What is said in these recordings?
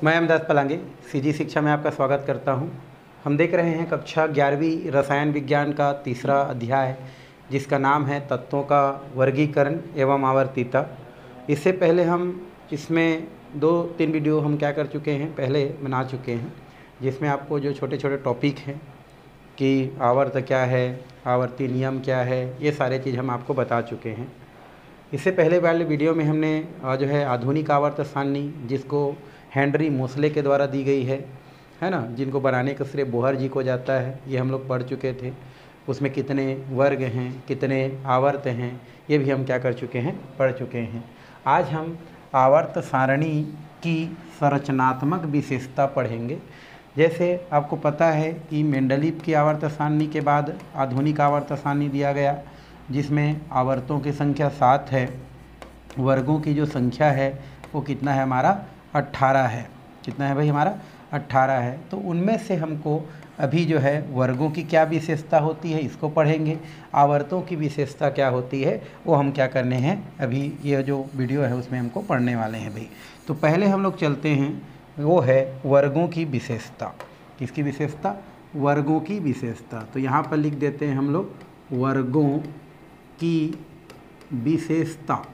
मैं अमदास पलांगे सीजी शिक्षा में आपका स्वागत करता हूं। हम देख रहे हैं कक्षा 11वीं रसायन विज्ञान का तीसरा अध्याय, जिसका नाम है तत्वों का वर्गीकरण एवं आवर्तीता। इससे पहले हम इसमें 2-3 वीडियो हम क्या कर चुके हैं, पहले बना चुके हैं, जिसमें आपको जो छोटे छोटे टॉपिक हैं कि आवर्त क्या है, आवर्ती नियम क्या है, ये सारे चीज़ हम आपको बता चुके हैं। इससे पहले वाले वीडियो में हमने जो है आधुनिक आवर्त सारणी, जिसको हेनरी मोसले के द्वारा दी गई है ना, जिनको बनाने का श्रेय बोहर जी को जाता है, ये हम लोग पढ़ चुके थे। उसमें कितने वर्ग हैं, कितने आवर्त हैं, ये भी हम क्या कर चुके हैं, पढ़ चुके हैं। आज हम आवर्त सारणी की संरचनात्मक विशेषता पढ़ेंगे। जैसे आपको पता है कि मेंडलीव की आवर्त सारणी के बाद आधुनिक आवर्त सारणी दिया गया, जिसमें आवर्तों की संख्या 7 है, वर्गों की जो संख्या है वो कितना है हमारा 18 है। कितना है भाई हमारा 18 है। तो उनमें से हमको अभी जो है वर्गों की क्या विशेषता होती है इसको पढ़ेंगे, आवर्तों की विशेषता क्या होती है वो हम क्या करने हैं, अभी ये जो वीडियो है उसमें हमको पढ़ने वाले हैं भाई। तो पहले हम लोग चलते हैं, वो है वर्गों की विशेषता। किसकी विशेषता? वर्गों की विशेषता। तो यहाँ पर लिख देते हैं हम लोग वर्गों की विशेषता।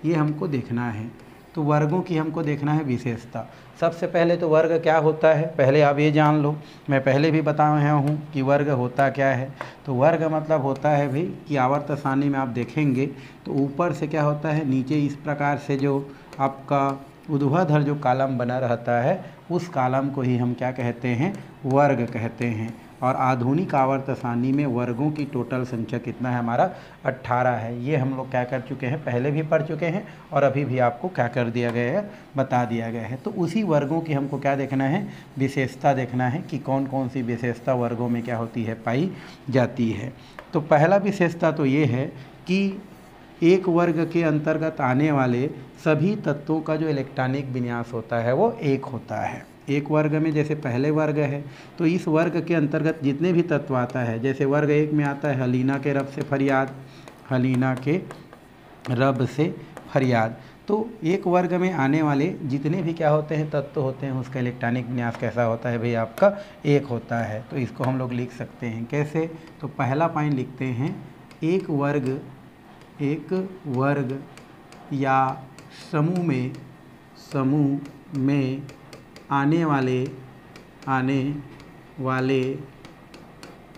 ये हमको देखना है। तो वर्गों की हमको देखना है विशेषता। सबसे पहले तो वर्ग क्या होता है, पहले आप ये जान लो। मैं पहले भी बता रहा हूँ कि वर्ग होता क्या है। तो वर्ग मतलब होता है भाई कि आवर्त सारणी में आप देखेंगे तो ऊपर से क्या होता है, नीचे इस प्रकार से जो आपका ऊर्ध्वाधर जो कॉलम बना रहता है, उस कॉलम को ही हम क्या कहते हैं, वर्ग कहते हैं। और आधुनिक आवर्त सारणी में वर्गों की टोटल संख्या कितना है हमारा 18 है। ये हम लोग क्या कर चुके हैं, पहले भी पढ़ चुके हैं और अभी भी आपको क्या कर दिया गया है, बता दिया गया है। तो उसी वर्गों की हमको क्या देखना है, विशेषता देखना है कि कौन कौन सी विशेषता वर्गों में क्या होती है, पाई जाती है। तो पहला विशेषता तो ये है कि एक वर्ग के अंतर्गत आने वाले सभी तत्वों का जो इलेक्ट्रॉनिक विन्यास होता है वो एक होता है। एक वर्ग में जैसे पहले वर्ग है, तो इस वर्ग के अंतर्गत जितने भी तत्व आता है, जैसे वर्ग 1 में आता है हलीना के रब से फरियाद, हलीना के रब से फरियाद। तो एक वर्ग में आने वाले जितने भी क्या होते हैं, तत्व होते हैं, उसका इलेक्ट्रॉनिक विन्यास कैसा होता है भाई, आपका एक होता है। तो इसको हम लोग लिख सकते हैं कैसे, तो पहला पॉइंट लिखते हैं, एक वर्ग या समूह में आने वाले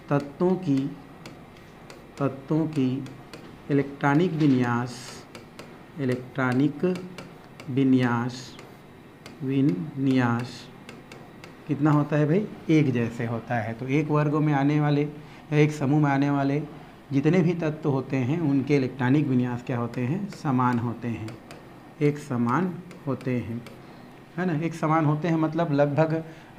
तत्वों की इलेक्ट्रॉनिक विन्यास कितना होता है भाई, एक जैसे होता है। तो एक वर्ग में आने वाले या एक समूह में आने वाले जितने भी तत्व होते हैं उनके इलेक्ट्रॉनिक विन्यास क्या होते हैं, समान होते हैं, एक समान होते हैं, है ना। एक समान होते हैं मतलब लगभग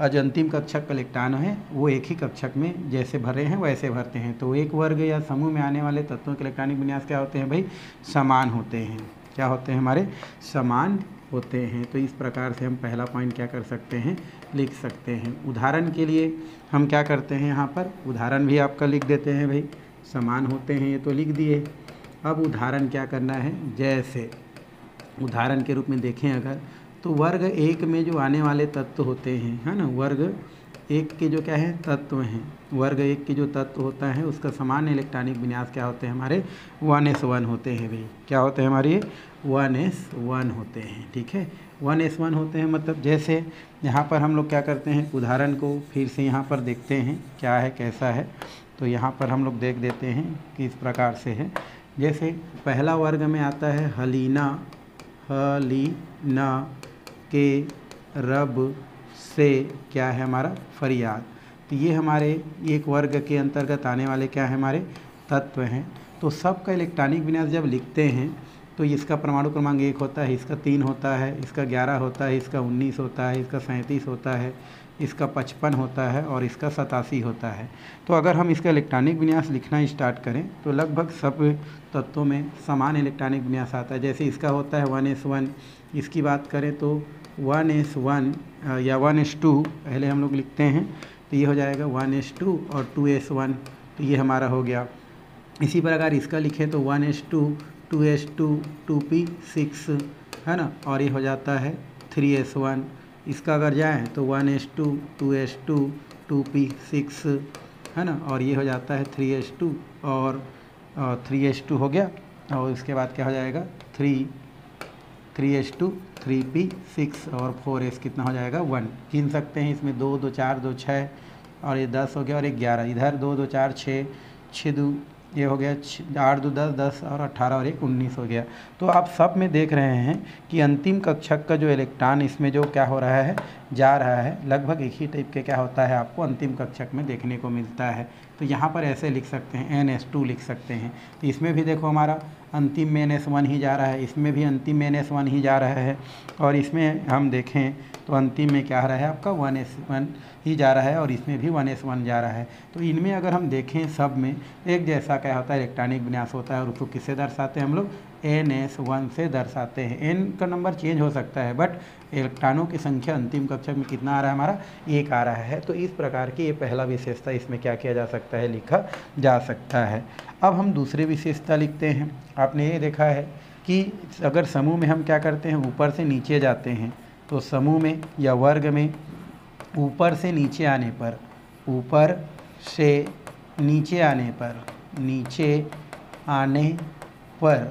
जो अंतिम कक्षक का इलेक्ट्रॉन है वो एक ही कक्षक में जैसे भरे हैं वैसे भरते हैं। तो एक वर्ग या समूह में आने वाले तत्वों के इलेक्ट्रॉनिक विन्यास क्या होते हैं भाई, समान होते हैं। क्या होते हैं हमारे, समान होते हैं। तो इस प्रकार से हम पहला पॉइंट क्या कर सकते हैं, लिख सकते हैं। उदाहरण के लिए हम क्या करते हैं, यहाँ पर उदाहरण भी आपका लिख देते हैं भाई, समान होते हैं ये तो लिख दिए। अब उदाहरण क्या करना है, जैसे उदाहरण के रूप में देखें अगर, तो वर्ग 1 में जो आने वाले तत्व होते हैं, है ना, वर्ग 1 के जो क्या है तत्व हैं, वर्ग 1 के जो तत्व होता है उसका समान इलेक्ट्रॉनिक विन्यास क्या होते हैं हमारे, 1s1 होते हैं भाई। क्या होते हैं हमारे, 1s1 होते हैं। ठीक है, 1s1 होते हैं। मतलब जैसे यहाँ पर हम लोग क्या करते हैं, उदाहरण को फिर से यहाँ पर देखते हैं क्या है कैसा है। तो यहाँ पर हम लोग देख देते हैं कि इस प्रकार से है। जैसे पहला वर्ग में आता है हलीना के रब से क्या है हमारा, फरियाद। तो ये हमारे एक वर्ग के अंतर्गत आने वाले क्या है, हमारे तत्व हैं। तो सबका इलेक्ट्रॉनिक विन्यास जब लिखते हैं तो इसका परमाणु क्रमांक 1 होता है, इसका 3 होता है, इसका 11 होता है, इसका 19 होता है, इसका 37 होता है, इसका 55 होता है और इसका 87 होता है। तो अगर हम इसका इलेक्ट्रॉनिक विन्यास लिखना स्टार्ट करें तो लगभग सब तत्वों में समान इलेक्ट्रॉनिक विन्यास आता है। जैसे इसका होता है 1s1, इसकी बात करें तो 1s1 या 1s2 पहले हम लोग लिखते हैं, तो ये हो जाएगा 1s2 और 2s1, तो ये हमारा हो गया। इसी प्रकार इसका लिखें तो 1s2 2s2 2p6 है ना, और ये हो जाता है 3s1। इसका अगर जाएँ तो 1s2, 2s2, 2p6, है ना, और ये हो जाता है 3s2 और 3s2 हो गया। और इसके बाद क्या हो जाएगा 3s2, 3p6 और 4s कितना हो जाएगा 1। गिन सकते हैं इसमें 2 2 4 2 6 और ये 10 हो गया और 11, इधर 2 2 4 6 6 2 ये हो गया 8 2 10 10 और 18 और 1 19 हो गया। तो आप सब में देख रहे हैं कि अंतिम कक्षक का जो इलेक्ट्रॉन इसमें जो क्या हो रहा है जा रहा है, लगभग एक ही टाइप के क्या होता है आपको अंतिम कक्षक में देखने को मिलता है। तो यहाँ पर ऐसे लिख सकते हैं NS2 लिख सकते हैं। तो इसमें भी देखो हमारा अंतिम में NS1 ही जा रहा है, इसमें भी अंतिम में NS1 ही जा रहा है, और इसमें हम देखें तो अंतिम में क्या आ रहा है आपका 1s1 ही जा रहा है और इसमें भी 1s1 जा रहा है। तो इनमें अगर हम देखें सब में एक जैसा क्या होता है इलेक्ट्रॉनिक विन्यास होता है, और उसको किससे दर्शाते हैं हम लोग NS1 से दर्शाते हैं। n का नंबर चेंज हो सकता है बट इलेक्ट्रॉनों की संख्या अंतिम कक्षक में कितना आ रहा है हमारा 1 आ रहा है। तो इस प्रकार की ये पहला विशेषता इसमें क्या किया जा सकता है लिखा जा सकता है। अब हम दूसरी विशेषता लिखते हैं। आपने ये देखा है कि अगर समूह में हम क्या करते हैं ऊपर से नीचे जाते हैं, तो समूह में या वर्ग में ऊपर से नीचे आने पर, ऊपर से नीचे आने पर, नीचे आने पर,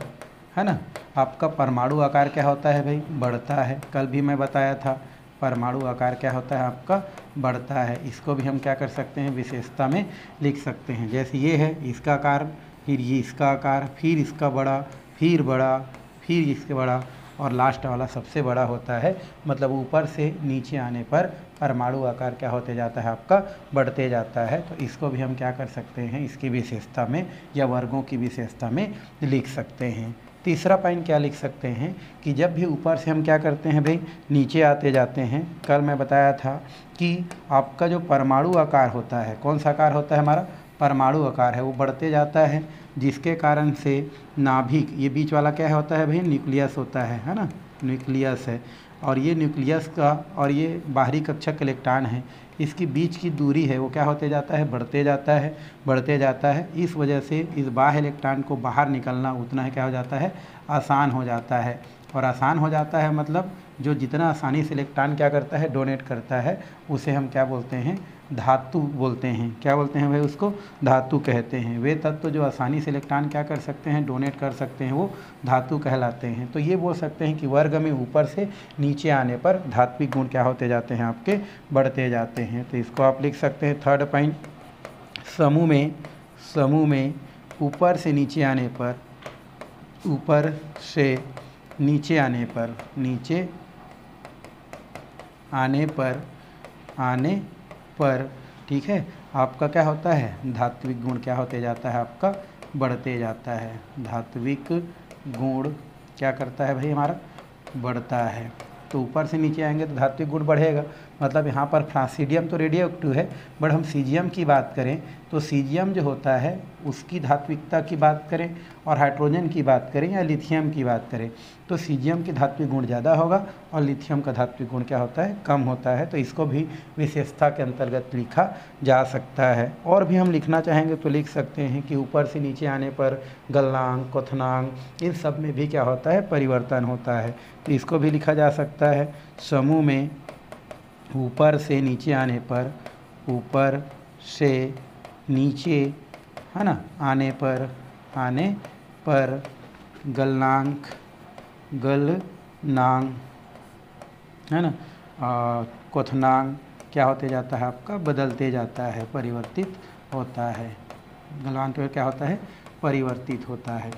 है ना, आपका परमाणु आकार क्या होता है भाई बढ़ता है। कल भी मैं बताया था परमाणु आकार क्या होता है आपका बढ़ता है। इसको भी हम क्या कर सकते हैं विशेषता में लिख सकते हैं। जैसे ये है इसका आकार, फिर ये इसका आकार, फिर इसका बड़ा, फिर बड़ा, फिर इसके बड़ा और लास्ट वाला सबसे बड़ा होता है। मतलब ऊपर से नीचे आने पर परमाणु आकार क्या होते जाता है आपका बढ़ते जाता है। तो इसको भी हम क्या कर सकते हैं इसकी विशेषता में या वर्गों की विशेषता में लिख सकते हैं। तीसरा पॉइंट क्या लिख सकते हैं कि जब भी ऊपर से हम क्या करते हैं भाई नीचे आते जाते हैं, कल मैं बताया था कि आपका जो परमाणु आकार होता है, कौन सा आकार होता है हमारा परमाणु आकार है, वो बढ़ते जाता है, जिसके कारण से नाभिक, ये बीच वाला क्या होता है भाई न्यूक्लियस होता है ना, न्यूक्लियस है। और ये न्यूक्लियस का और ये बाहरी कक्षक इलेक्ट्रॉन है, इसकी बीच की दूरी है वो क्या होते जाता है बढ़ते जाता है, बढ़ते जाता है। इस वजह से इस बाह्य इलेक्ट्रॉन को बाहर निकलना उतना है क्या हो जाता है आसान हो जाता है। और आसान हो जाता है मतलब जो जितना आसानी से इलेक्ट्रॉन क्या करता है डोनेट करता है, उसे हम क्या बोलते हैं धातु बोलते हैं। क्या बोलते हैं भाई उसको धातु कहते हैं। वे तत्व जो आसानी से इलेक्ट्रॉन क्या कर सकते हैं डोनेट कर सकते हैं वो धातु कहलाते हैं। तो ये बोल सकते हैं कि वर्ग में ऊपर से नीचे आने पर धात्विक गुण क्या होते जाते हैं आपके बढ़ते जाते हैं। तो इसको आप लिख सकते हैं थर्ड पॉइंट, समूह में ऊपर से नीचे आने पर, ऊपर से नीचे आने पर, नीचे आने पर ठीक है आपका क्या होता है धात्विक गुण क्या होते जाता है आपका बढ़ते जाता है। धात्विक गुण क्या करता है भाई हमारा बढ़ता है। तो ऊपर से नीचे आएंगे तो धात्विक गुण बढ़ेगा। मतलब यहाँ पर फ्रांसीडियम तो रेडियो एक्टिव है, बट हम सीजियम की बात करें तो सीजियम जो होता है उसकी धात्विकता की बात करें और हाइड्रोजन की बात करें या लिथियम की बात करें तो सीजियम की धात्विक गुण ज़्यादा होगा और लिथियम का धात्विक गुण क्या होता है कम होता है। तो इसको भी विशेषता के अंतर्गत लिखा जा सकता है। और भी हम लिखना चाहेंगे तो लिख सकते हैं कि ऊपर से नीचे आने पर गलनांक, क्वथनांक इन सब में भी क्या होता है परिवर्तन होता है। तो इसको भी लिखा जा सकता है। समूह में ऊपर से नीचे आने पर, ऊपर से नीचे है ना आने पर गलनांक है ना क्वथनांक क्या होते जाता है आपका बदलते जाता है, परिवर्तित होता है। गलनांक क्या होता है परिवर्तित होता है,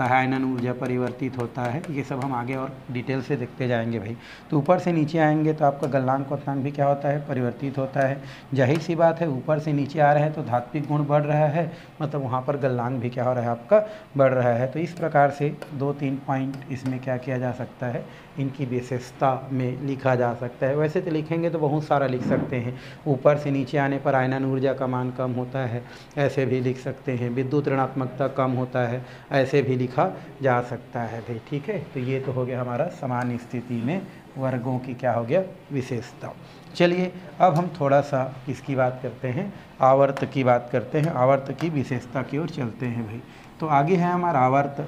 आयनन ऊर्जा परिवर्तित होता है। ये सब हम आगे और डिटेल से देखते जाएंगे भाई। तो ऊपर से नीचे आएंगे तो आपका गलनांक क्वथनांक भी क्या होता है परिवर्तित होता है। जाहिर सी बात है ऊपर से नीचे आ रहे हैं तो धात्विक गुण बढ़ रहा है, मतलब वहाँ पर गलनांक भी क्या हो रहा है आपका बढ़ रहा है। तो इस प्रकार से 2-3 पॉइंट इसमें क्या किया जा सकता है इनकी विशेषता में लिखा जा सकता है। वैसे तो लिखेंगे तो बहुत सारा लिख सकते हैं। ऊपर से नीचे आने पर आयनन ऊर्जा का मान कम होता है, ऐसे भी लिख सकते हैं। विद्युत ऋणात्मकता कम होता है, ऐसे भी लिखा जा सकता है भाई। ठीक है, तो ये तो हो गया हमारा समान स्थिति में वर्गों की क्या हो गया विशेषता। चलिए अब हम थोड़ा सा किसकी बात करते हैं आवर्त की बात करते हैं। आवर्त की विशेषता की ओर चलते हैं भाई। तो आगे है हमारा आवर्त।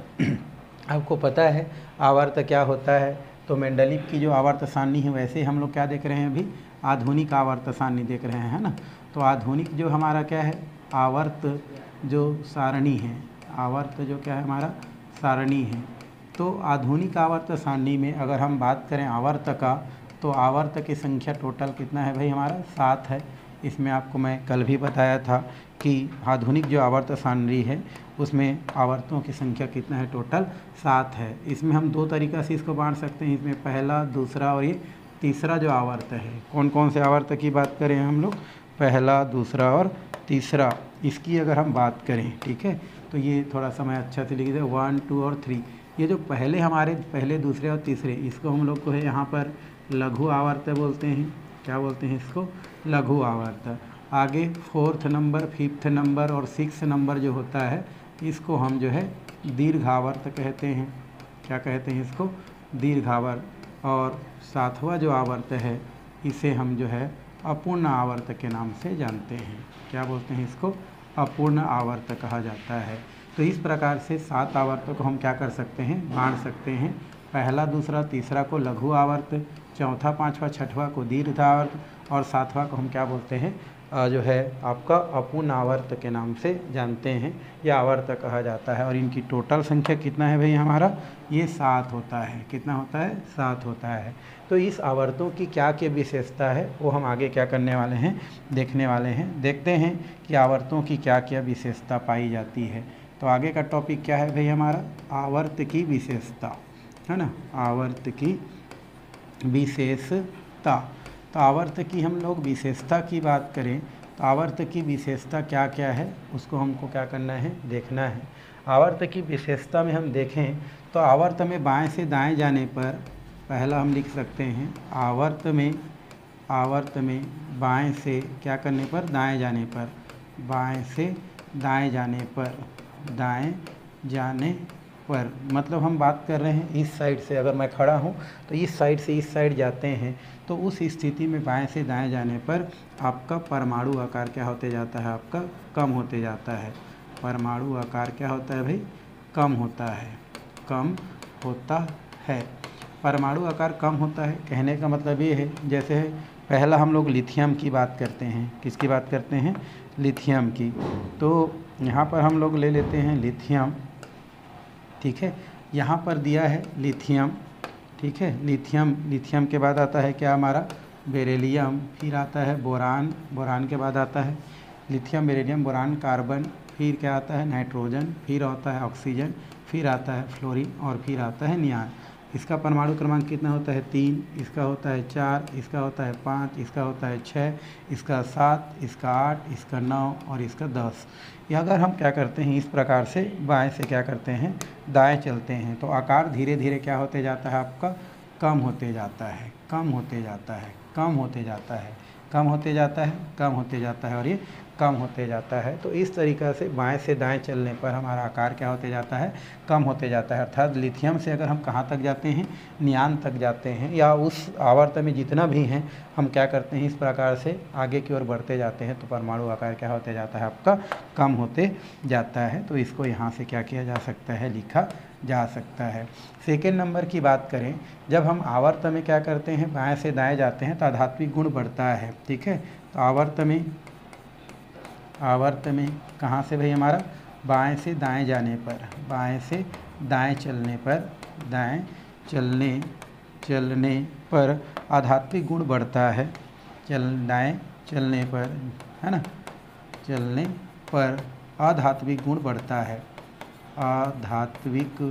आपको पता है आवर्त क्या होता है, तो मेंडलीव की जो आवर्त सारणी है वैसे हम लोग क्या देख रहे हैं अभी, आधुनिक आवर्त सारणी देख रहे हैं, है ना। तो आधुनिक जो हमारा क्या है, आवर्त जो सारणी है, आवर्त जो क्या है हमारा सारणी है। तो आधुनिक आवर्त सारणी में अगर हम बात करें आवर्त का, तो आवर्त की संख्या टोटल कितना है भाई हमारा 7 है। इसमें आपको मैं कल भी बताया था कि आधुनिक जो आवर्त सारणी है उसमें आवर्तों की संख्या कितना है, टोटल 7 है। इसमें हम 2 तरीक़ा से इसको बांट सकते हैं, इसमें पहला, दूसरा और ये तीसरा जो आवर्त है। कौन कौन से आवर्त की बात करें हम लोग, पहला, दूसरा और तीसरा, इसकी अगर हम बात करें, ठीक है। तो ये थोड़ा सा मैं अच्छा से लिख दे, 1, 2 और 3। ये जो पहले हमारे पहले, दूसरे और तीसरे, इसको हम लोग को है यहाँ पर लघु आवर्त बोलते हैं। क्या बोलते हैं इसको, लघु आवर्त। आगे 4th नंबर, 5th नंबर और 6th नंबर जो होता है इसको हम जो है दीर्घावर्त कहते हैं। क्या कहते हैं इसको, दीर्घावर्त। और 7वां जो आवर्त है इसे हम जो है अपूर्ण आवर्त के नाम से जानते हैं। क्या बोलते हैं इसको, अपूर्ण आवर्त कहा जाता है। तो इस प्रकार से 7 आवर्तों को हम क्या कर सकते हैं, बांट सकते हैं। पहला, दूसरा, तीसरा को लघु आवर्त, चौथा, पाँचवा, छठवां को दीर्घ आवर्त और 7वां को हम क्या बोलते हैं, जो है आपका अपूर्ण आवर्त के नाम से जानते हैं, यह आवर्त कहा जाता है। और इनकी टोटल संख्या कितना है भाई हमारा, ये 7 होता है। कितना होता है, 7 होता है। तो इस आवर्तों की क्या क्या विशेषता है वो हम आगे क्या करने वाले हैं, देखने वाले हैं। देखते हैं कि आवर्तों की क्या क्या विशेषता पाई जाती है। तो आगे का टॉपिक क्या है भाई हमारा, आवर्त की विशेषता, है ना, आवर्त की विशेषता। तो आवर्त की हम लोग विशेषता की बात करें तो आवर्त की विशेषता क्या क्या है उसको हमको क्या करना है, देखना है। आवर्त की विशेषता में हम देखें तो आवर्त में बाएं से दाएं जाने पर, पहला हम लिख सकते हैं आवर्त में बाएं से क्या करने पर, दाएं जाने पर, बाएं से दाएं जाने पर, दाएं जाने पर, मतलब हम बात कर रहे हैं इस साइड से अगर मैं खड़ा हूँ तो इस साइड से इस साइड जाते हैं, तो उस स्थिति में बाएं से दाएं जाने पर आपका परमाणु आकार क्या होते जाता है, आपका कम होते जाता है। परमाणु आकार क्या होता है भाई, कम होता है, कम होता है। परमाणु आकार कम होता है कहने का मतलब ये है, जैसे पहला हम लोग लिथियम की बात करते हैं, किसकी बात करते हैं, लिथियम की। तो यहाँ पर हम लोग ले लेते हैं लिथियम, ठीक है। यहाँ पर दिया है लिथियम, ठीक है। लिथियम के बाद आता है क्या हमारा, बेरिलियम, फिर आता है बोरान, बोरान के बाद आता है लिथियम, बेरिलियम, बोरान, कार्बन, फिर क्या आता है नाइट्रोजन, फिर आता है ऑक्सीजन, फिर आता है फ्लोरीन और फिर आता है नियान। इसका परमाणु क्रमांक कितना होता है, 3, इसका होता है 4, इसका होता है 5, इसका होता है 6, इसका 7, इसका 8, इसका 9 और इसका 10। या अगर हम क्या करते हैं, इस प्रकार से बाएं से क्या करते हैं, दाएं चलते हैं, तो आकार धीरे धीरे क्या होते जाता है, आपका कम होते जाता है, कम होते जाता है, कम होते जाता है, कम होते जाता है, कम होते जाता है और ये कम होते जाता है। तो इस तरीक़ा से बाएं से दाएं चलने पर हमारा आकार क्या होते जाता है, कम होते जाता है। अर्थात लिथियम से अगर हम कहाँ तक जाते हैं, नियान तक जाते हैं, या उस आवर्त में जितना भी हैं हम क्या करते हैं, इस प्रकार से आगे की ओर बढ़ते जाते हैं, तो परमाणु आकार क्या होते जाता है, आपका कम होते जाता है। तो इसको यहाँ से क्या किया जा सकता है, लिखा जा सकता है। सेकेंड नंबर की बात करें, जब हम आवर्त में क्या करते हैं, बाएं से दाएं जाते हैं तो आध्यात्मिक गुण बढ़ता है, ठीक है। तो आवर्त में कहाँ से भाई हमारा, बाएं से दाएं जाने पर, बाएं से दाएं चलने पर, दाएं चलने पर आध्यात्मिक गुण बढ़ता है, दाएं चलने पर, है ना, चलने पर आध्यात्मिक गुण बढ़ता है। आध्यात्मिक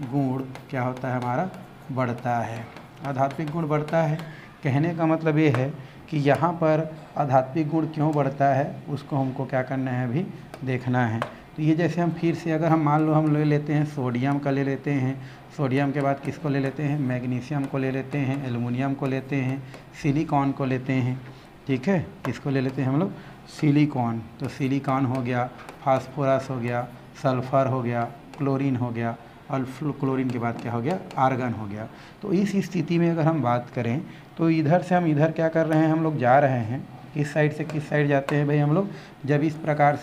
गुण क्या होता है हमारा, बढ़ता है। आध्यात्मिक गुण बढ़ता है कहने का मतलब ये है कि यहाँ पर आध्यात्मिक गुण क्यों बढ़ता है उसको हमको क्या करना है, अभी देखना है। तो ये जैसे हम फिर से अगर हम मान लो हम ले लेते हैं सोडियम का ले लेते हैं, सोडियम के बाद किसको ले लेते हैं, मैग्नीशियम को ले लेते हैं, एल्युमिनियम को लेते हैं, सिलिकॉन को लेते हैं, ठीक है। किसको ले लेते हैं हम लोग, सिलिकॉन। तो सिलिकॉन हो गया, फास्फोरस हो गया, सल्फ़र हो गया, क्लोरीन हो गया और क्लोरीन के बाद क्या हो गया, आर्गन हो गया। तो इस स्थिति में अगर हम बात करें तो इधर से हम इधर क्या कर रहे हैं, हम लोग जा रहे हैं, किस साइड से किस साइड जाते हैं भाई हम लोग, जब इस प्रकार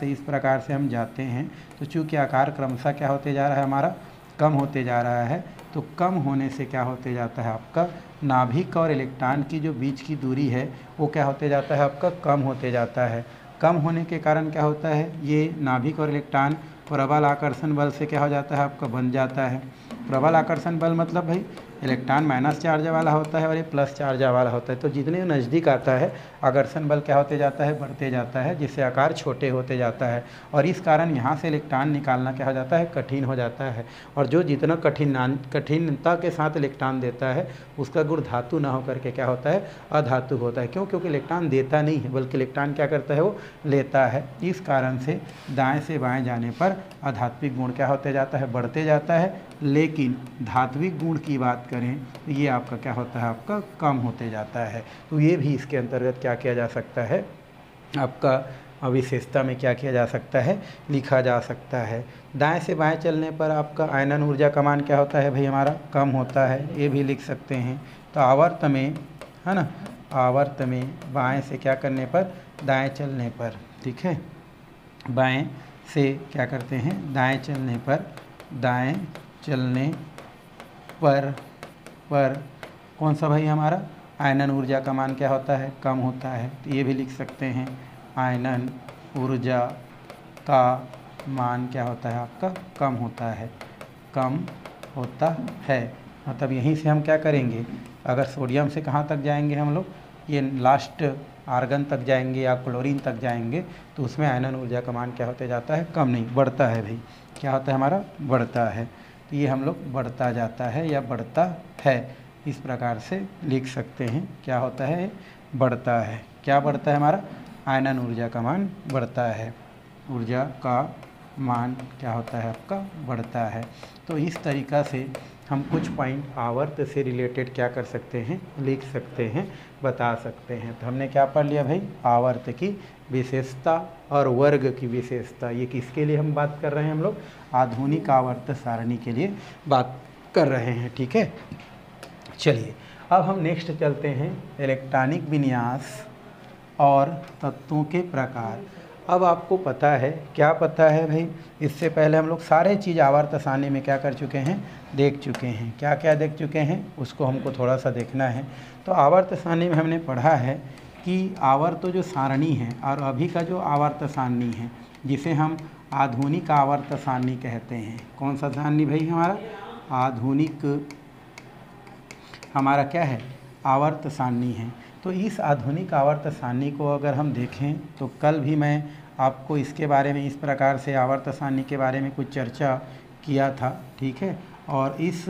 से हम जाते हैं तो चूँकि आकार क्रमशः क्या होते जा रहा है हमारा, कम होते जा रहा है, तो कम होने से क्या होते जाता है आपका नाभिक और इलेक्ट्रॉन की जो बीच की दूरी है वो क्या होते जाता है आपका कम होते जाता है। कम होने के कारण क्या होता है, ये नाभिक और इलेक्ट्रॉन प्रबल आकर्षण बल से क्या हो जाता है आपका बन जाता है। प्रबल आकर्षण बल मतलब भाई इलेक्ट्रॉन माइनस चार्ज वाला होता है और ये प्लस चार्ज वाला होता है, तो जितने नज़दीक आता है आकर्षण बल क्या होते जाता है बढ़ते जाता है, जिससे आकार छोटे होते जाता है और इस कारण यहाँ से इलेक्ट्रॉन निकालना क्या हो जाता है कठिन हो जाता है। और जो जितना कठिनता के साथ इलेक्ट्रॉन देता है उसका गुण धातु ना होकर के क्या होता है अधातु होता है। क्यों? क्योंकि इलेक्ट्रॉन देता नहीं है बल्कि इलेक्ट्रॉन क्या करता है वो लेता है। इस कारण से दाएँ से बाएँ जाने पर आध्यात्मिक गुण क्या होते जाता है बढ़ते जाता है, लेकिन धात्विक गुण की बात करें तो ये आपका क्या होता है आपका कम होते जाता है। तो ये भी इसके अंतर्गत क्या किया जा सकता है आपका विशेषता में क्या किया जा सकता है लिखा जा सकता है। दाएं से बाएं चलने पर आपका आयनन ऊर्जा का मान क्या होता है भाई हमारा कम होता है, ये भी लिख सकते हैं। तो आवर्त में है ना, आवर्त में बाएं से क्या करने पर दाएं चलने पर, ठीक है, बाएं से क्या करते हैं दाएं चलने पर, दाएं चलने पर कौन सा भाई हमारा आयनन ऊर्जा का मान क्या होता है कम होता है। तो ये भी लिख सकते हैं आयनन ऊर्जा का मान क्या होता है आपका कम होता है, कम होता है। मतलब यहीं से हम क्या करेंगे, अगर सोडियम से कहाँ तक जाएंगे हम लोग, ये लास्ट आर्गन तक जाएंगे या क्लोरीन तक जाएंगे, तो उसमें आयनन ऊर्जा का मान क्या होते जाता है कम नहीं बढ़ता है भाई, क्या होता है हमारा बढ़ता है। तो ये हम लोग बढ़ता जाता है या बढ़ता है, इस प्रकार से लिख सकते हैं। क्या होता है बढ़ता है, क्या बढ़ता है हमारा आयनन ऊर्जा का मान बढ़ता है, ऊर्जा का मान क्या होता है आपका बढ़ता है। तो इस तरीक़ा से हम कुछ पॉइंट आवर्त से रिलेटेड क्या कर सकते हैं लिख सकते हैं बता सकते हैं। तो हमने क्या पढ़ लिया भाई आवर्त की विशेषता और वर्ग की विशेषता। ये किसके लिए हम बात कर रहे हैं, हम लोग आधुनिक आवर्त सारणी के लिए बात कर रहे हैं, ठीक है। चलिए अब हम नेक्स्ट चलते हैं इलेक्ट्रॉनिक विन्यास और तत्वों के प्रकार। अब आपको पता है, क्या पता है भाई, इससे पहले हम लोग सारे चीज़ आवर्त सारणी में क्या कर चुके हैं देख चुके हैं। क्या क्या देख चुके हैं उसको हमको थोड़ा सा देखना है। तो आवर्त सारणी में हमने पढ़ा है कि आवर्त जो सारणी है और अभी का जो आवर्त सारणी है जिसे हम आधुनिक आवर्त सारणी कहते हैं। कौन सा सारणी भाई हमारा आधुनिक, हमारा क्या है आवर्त सारणी है। तो इस आधुनिक आवर्त सारणी को अगर हम देखें तो कल भी मैं आपको इसके बारे में इस प्रकार से आवर्त सारणी के बारे में कुछ चर्चा किया था, ठीक है। और इस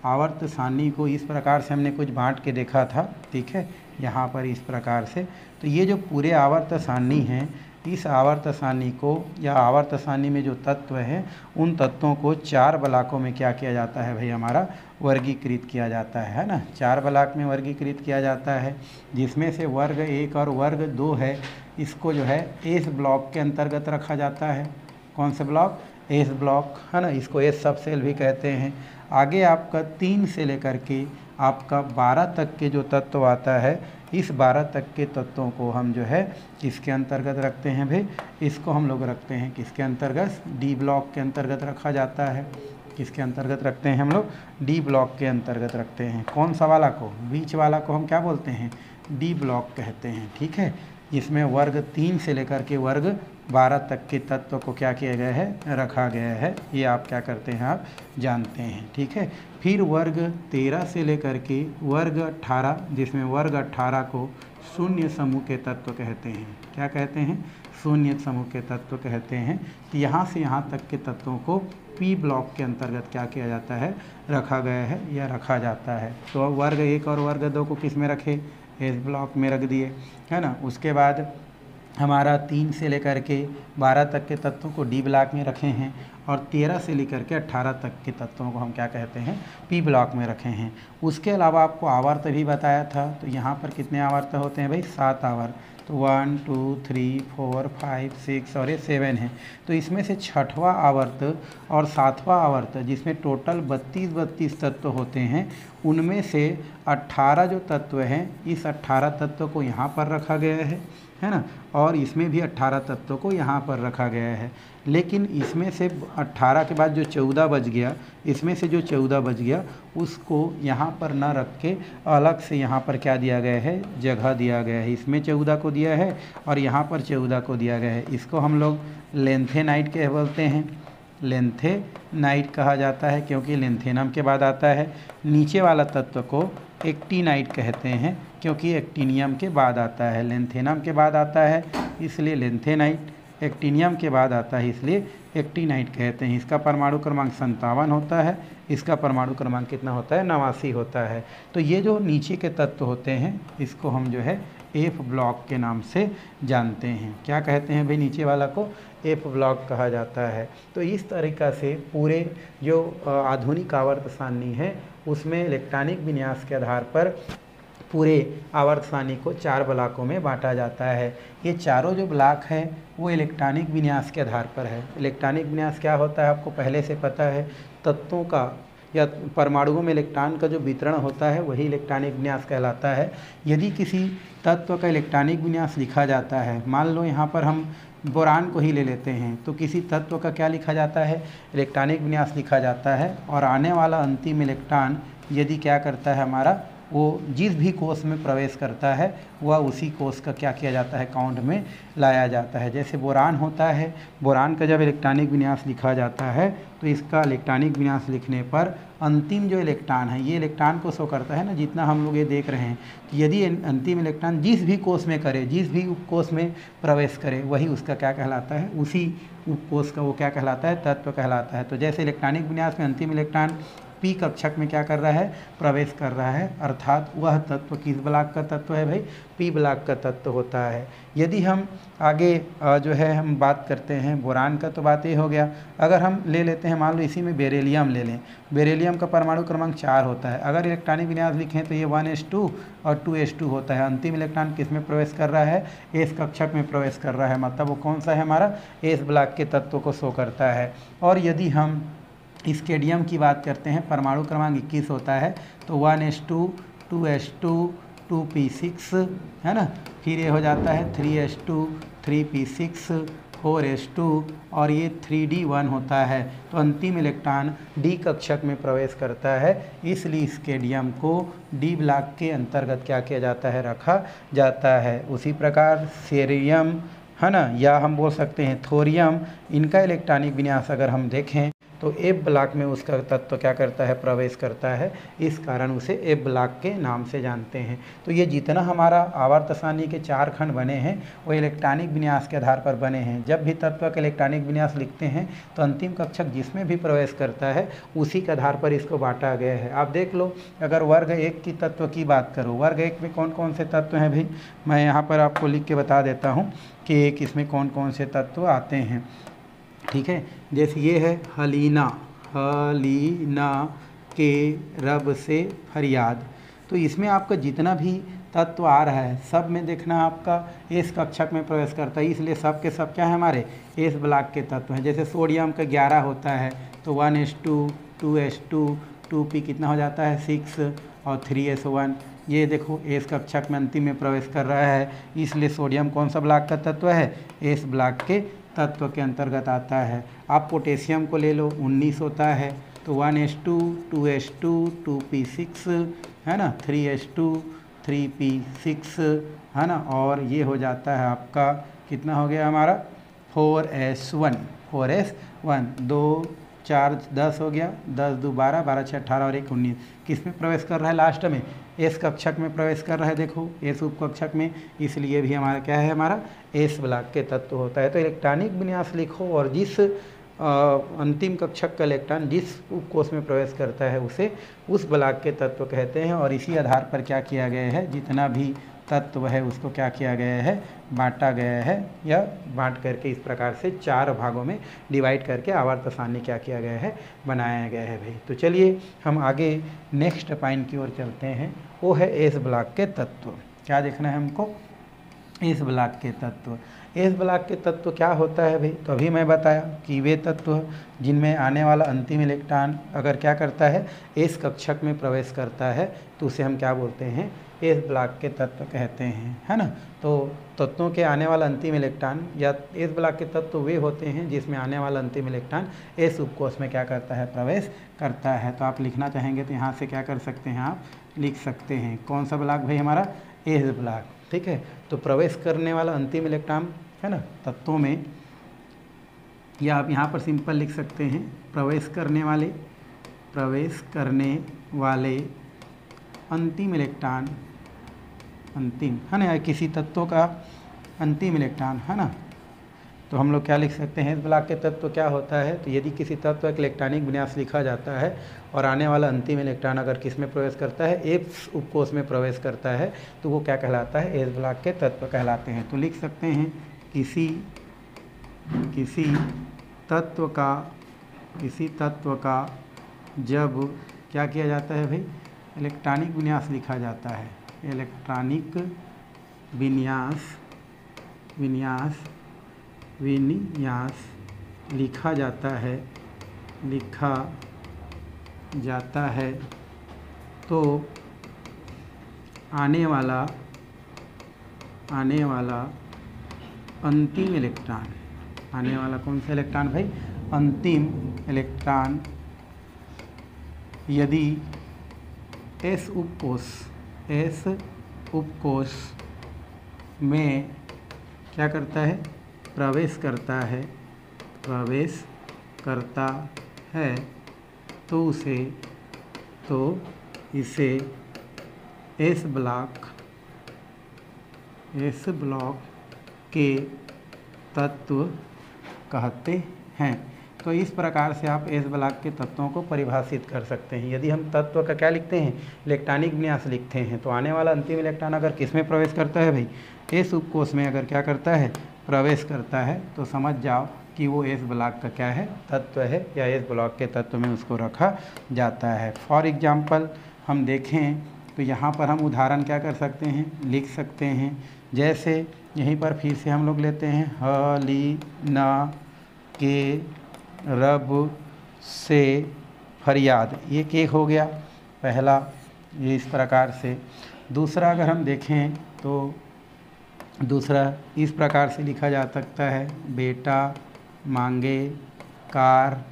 आवर्त सारणी को इस प्रकार से हमने कुछ बांट के देखा था, ठीक है, यहाँ पर इस प्रकार से। तो ये जो पूरे आवर्त सारणी हैं, इस आवर्त सारणी को या आवर्त सारणी में जो तत्व हैं उन तत्वों को 4 ब्लॉकों में क्या किया जाता है भाई हमारा वर्गीकृत किया जाता है ना। 4 ब्लॉक में वर्गीकृत किया जाता है, जिसमें से वर्ग 1 और वर्ग 2 है, इसको जो है एस ब्लॉक के अंतर्गत रखा जाता है। कौन से ब्लॉक, एस ब्लॉक है ना, इसको एस सब सेल भी कहते हैं। आगे आपका 3 से लेकर के आपका 12 तक के जो तत्व आता है, इस 12 तक के तत्वों को हम जो है किसके अंतर्गत रखते हैं भाई, इसको हम लोग रखते हैं किसके अंतर्गत, डी ब्लॉक के अंतर्गत रखा जाता है। किसके अंतर्गत रखते हैं हम लोग, डी ब्लॉक के अंतर्गत रखते हैं। कौन सा वाला को, बीच वाला को हम क्या बोलते हैं डी ब्लॉक कहते हैं, ठीक है। जिसमें वर्ग 3 से लेकर के वर्ग 12 तक के तत्व को क्या किया गया है रखा गया है, ये आप क्या करते हैं आप जानते हैं, ठीक है। फिर वर्ग 13 से लेकर के वर्ग 18, जिसमें वर्ग 18 को शून्य समूह के तत्व कहते हैं। क्या कहते हैं, शून्य समूह के तत्व कहते हैं। तो यहाँ से यहाँ तक के तत्वों को पी ब्लॉक के अंतर्गत क्या किया जाता है रखा गया है या रखा जाता है। तो वर्ग 1 और वर्ग 2 को किस में रखे, एस ब्लॉक में रख दिए, है ना। उसके बाद हमारा 3 से लेकर के 12 तक के तत्वों को डी ब्लॉक में रखे हैं और 13 से लेकर के 18 तक के तत्वों को हम क्या कहते हैं पी ब्लॉक में रखे हैं। उसके अलावा आपको आवर्त भी बताया था, तो यहाँ पर कितने आवर्त होते हैं भाई 7 आवर्त। तो 1 2 3 4 5 6 और ये 7 है। तो इसमें से 6वां आवर्त और 7वां आवर्त, जिसमें टोटल 32 तत्व होते हैं, उनमें से 18 जो तत्व हैं, इस 18 तत्व को यहाँ पर रखा गया है ना, और इसमें भी 18 तत्वों को यहाँ पर रखा गया है। लेकिन इसमें से 18 के बाद जो 14 बच गया, इसमें से जो 14 बच गया उसको यहाँ पर ना रख के अलग से यहाँ पर क्या दिया गया है, जगह दिया गया है। इसमें 14 को दिया है और यहाँ पर 14 को दिया गया है। इसको हम लोग लेंथेनाइट के बोलते हैं, लेंथेनाइट कहा जाता है क्योंकि लेंथेनम के बाद आता है। नीचे वाला तत्व को एक्टिनाइट कहते हैं क्योंकि एक्टिनियम के बाद आता है। लेंथेनम के बाद आता है इसलिए लेंथेनाइट, एक्टिनियम के बाद आता है इसलिए एक्टिनाइट कहते हैं। इसका परमाणु क्रमांक 57 होता है, इसका परमाणु क्रमांक कितना होता है, 89 होता है। तो ये जो नीचे के तत्व होते हैं इसको हम जो है एफ ब्लॉक के नाम से जानते हैं। क्या कहते हैं भाई, नीचे वाला को एफ ब्लॉक कहा जाता है। तो इस तरीक़ा से पूरे जो आधुनिक आवर्त सारणी है उसमें इलेक्ट्रॉनिक विन्यास के आधार पर पूरे आवर्त सारणी को 4 ब्लॉकों में बांटा जाता है। ये चारों जो ब्लॉक हैं वो इलेक्ट्रॉनिक विन्यास के आधार पर है। इलेक्ट्रॉनिक विन्यास क्या होता है आपको पहले से पता है, तत्वों का या परमाणुओं में इलेक्ट्रॉन का जो वितरण होता है वही इलेक्ट्रॉनिक विन्यास कहलाता है। यदि किसी तत्व का इलेक्ट्रॉनिक विन्यास लिखा जाता है, मान लो यहाँ पर हम बोरान को ही ले लेते हैं, तो किसी तत्व का क्या लिखा जाता है, इलेक्ट्रॉनिक विन्यास लिखा जाता है। और आने वाला अंतिम इलेक्ट्रॉन यदि क्या करता है हमारा, वो जिस भी कोष में प्रवेश करता है वह उसी कोष का क्या किया जाता है, काउंट में लाया जाता है। जैसे बोरान होता है, बोरान का जब इलेक्ट्रॉनिक विन्यास लिखा जाता है तो इसका इलेक्ट्रॉनिक विन्यास लिखने पर अंतिम जो इलेक्ट्रॉन है, ये इलेक्ट्रॉन को शो करता है ना, जितना हम लोग ये देख रहे हैं कि यदि अंतिम इलेक्ट्रॉन जिस भी कोष में करे, जिस भी उपकोष में प्रवेश करे, वही उसका क्या कहलाता है, उसी उपकोष का वो क्या कहलाता है, तत्व कहलाता है। तो जैसे इलेक्ट्रॉनिक विन्यास में अंतिम इलेक्ट्रॉन पी कक्षक में क्या कर रहा है, प्रवेश कर रहा है, अर्थात वह तत्व किस ब्लॉक का तत्व है भाई, पी ब्लॉक का तत्व होता है। यदि हम आगे जो है हम बात करते हैं बोरान का, तो बात ये हो गया। अगर हम ले लेते हैं, मान लो इसी में बेरिलियम ले लें, बेरिलियम का परमाणु क्रमांक 4 होता है। अगर इलेक्ट्रॉनिक विन्यास लिखें तो ये 1s2 और 2s2 होता है। अंतिम इलेक्ट्रॉन किस में प्रवेश कर रहा है, एस कक्षक में प्रवेश कर रहा है, मतलब वो कौन सा है हमारा, एस ब्लॉक के तत्व को शो करता है। और यदि हम स्केडियम की बात करते हैं, परमाणु क्रमांक 21 होता है, तो 1s2 2s2 2p6 है ना, फिर ये हो जाता है 3s2 3p6 4s2 और ये 3d1 होता है। तो अंतिम इलेक्ट्रॉन डी कक्षक में प्रवेश करता है, इसलिए स्केडियम को डी ब्लॉक के अंतर्गत क्या किया जाता है, रखा जाता है। उसी प्रकार सेरियम है ना, या हम बोल सकते हैं थोरियम, इनका इलेक्ट्रॉनिक विन्यास अगर हम देखें तो एफ ब्लॉक में उसका तत्व क्या करता है, प्रवेश करता है, इस कारण उसे एफ ब्लॉक के नाम से जानते हैं। तो ये जितना हमारा आवर्त सारणी के 4 खंड बने हैं वो इलेक्ट्रॉनिक विन्यास के आधार पर बने हैं। जब भी तत्व का इलेक्ट्रॉनिक विन्यास लिखते हैं तो अंतिम कक्षक जिसमें भी प्रवेश करता है उसी के आधार पर इसको बांटा गया है। आप देख लो, अगर वर्ग 1 की तत्व की बात करो, वर्ग 1 में कौन कौन से तत्व हैं भाई, मैं यहाँ पर आपको लिख के बता देता हूँ कि एक इसमें कौन कौन से तत्व आते हैं। ठीक है, जैसे ये है हलीना, हलीना के रब से फरियाद, तो इसमें आपका जितना भी तत्व आ रहा है सब में देखना आपका एस कक्षक में प्रवेश करता है, इसलिए सब के सब क्या है, हमारे एस ब्लॉक के तत्व हैं। जैसे सोडियम का 11 होता है तो 1s2 2s2 2p कितना हो जाता है, 6 और 3s1, ये देखो एस कक्षक में अंतिम में प्रवेश कर रहा है, इसलिए सोडियम कौन सा ब्लॉक का तत्व है, एस ब्लॉक के तत्व के अंतर्गत आता है। आप पोटेशियम को ले लो, 19 होता है, तो 1s2 2s2 2p6 है ना, 3s2 3p6 है ना, और ये हो जाता है आपका कितना हो गया हमारा 4s1 2 4 10 हो गया, 10 2 12 12 6 18 और 1 19, किस में प्रवेश कर रहा है, लास्ट में एस कक्षक में प्रवेश कर रहा है, देखो एस उप कक्षक में, इसलिए भी हमारा क्या है, हमारा एस ब्लॉक के तत्व होता है। तो इलेक्ट्रॉनिक विन्यास लिखो और जिस अंतिम कक्षक का इलेक्ट्रॉन जिस उपकोष में प्रवेश करता है उसे उस ब्लॉक के तत्व कहते हैं। और इसी आधार पर क्या किया गया है, जितना भी तत्व है उसको क्या किया गया है, बांटा गया है, या बांट करके इस प्रकार से 4 भागों में डिवाइड करके आवर्त सारणी क्या किया गया है, बनाया गया है भाई। तो चलिए हम आगे नेक्स्ट पॉइंट की ओर चलते हैं, वो है एस ब्लॉक के तत्व। क्या देखना है हमको, एस ब्लॉक के तत्व। एस ब्लॉक के तत्व क्या होता है भाई? तो अभी मैं बताया कि वे तत्व जिनमें आने वाला अंतिम इलेक्ट्रॉन अगर क्या करता है, एस कक्षक में प्रवेश करता है, तो उसे हम क्या बोलते हैं? एस ब्लॉक के तत्व कहते हैं, है ना। तो तत्वों के आने वाला अंतिम इलेक्ट्रॉन या एस ब्लॉक के तत्व वे होते हैं जिसमें आने वाला अंतिम इलेक्ट्रॉन एस उपकोष में क्या करता है? प्रवेश करता है। तो आप लिखना चाहेंगे तो यहाँ से क्या कर सकते हैं? आप लिख सकते हैं कौन सा ब्लॉक भाई? हमारा एस ब्लॉक, ठीक है। तो प्रवेश करने वाला अंतिम इलेक्ट्रॉन, है ना, तत्वों में, या आप यहाँ पर सिंपल लिख सकते हैं प्रवेश करने वाले अंतिम इलेक्ट्रॉन, अंतिम, है ना, किसी तत्व का अंतिम इलेक्ट्रॉन, है ना। तो हम लोग क्या लिख सकते हैं? इस ब्लॉक के तत्व क्या होता है? तो यदि किसी तत्व का इलेक्ट्रॉनिक विन्यास लिखा जाता है और आने वाला अंतिम इलेक्ट्रॉन अगर किस में प्रवेश करता है? एस उपकोष में प्रवेश करता है, तो वो क्या कहलाता है? एस ब्लॉक के तत्व कहलाते हैं। तो लिख सकते हैं किसी तत्व का जब क्या किया जाता है भाई? इलेक्ट्रॉनिक विन्यास लिखा जाता है। इलेक्ट्रॉनिक विन्यास लिखा जाता है तो आने वाला अंतिम इलेक्ट्रॉन, आने वाला कौन सा इलेक्ट्रॉन भाई? अंतिम इलेक्ट्रॉन यदि एस उपकोष में क्या करता है? प्रवेश करता है, तो इसे एस ब्लॉक के तत्व कहते हैं। तो इस प्रकार से आप एस ब्लॉक के तत्वों को परिभाषित कर सकते हैं। यदि हम तत्व का क्या लिखते हैं? इलेक्ट्रॉनिक विन्यास लिखते हैं, तो आने वाला अंतिम इलेक्ट्रॉन अगर किस में प्रवेश करता है भाई? एस उपकोष में अगर क्या करता है? प्रवेश करता है, तो समझ जाओ कि वो एस ब्लॉक का क्या है? तत्व है, या एस ब्लॉक के तत्व में उसको रखा जाता है। फॉर एग्जाम्पल हम देखें तो यहाँ पर हम उदाहरण क्या कर सकते हैं? लिख सकते हैं। जैसे यहीं पर फिर से हम लोग लेते हैं, हलीना के रब से फरियाद, ये केक हो गया पहला, ये इस प्रकार से। दूसरा अगर हम देखें तो दूसरा इस प्रकार से लिखा जा सकता है, बेटा मांगे कार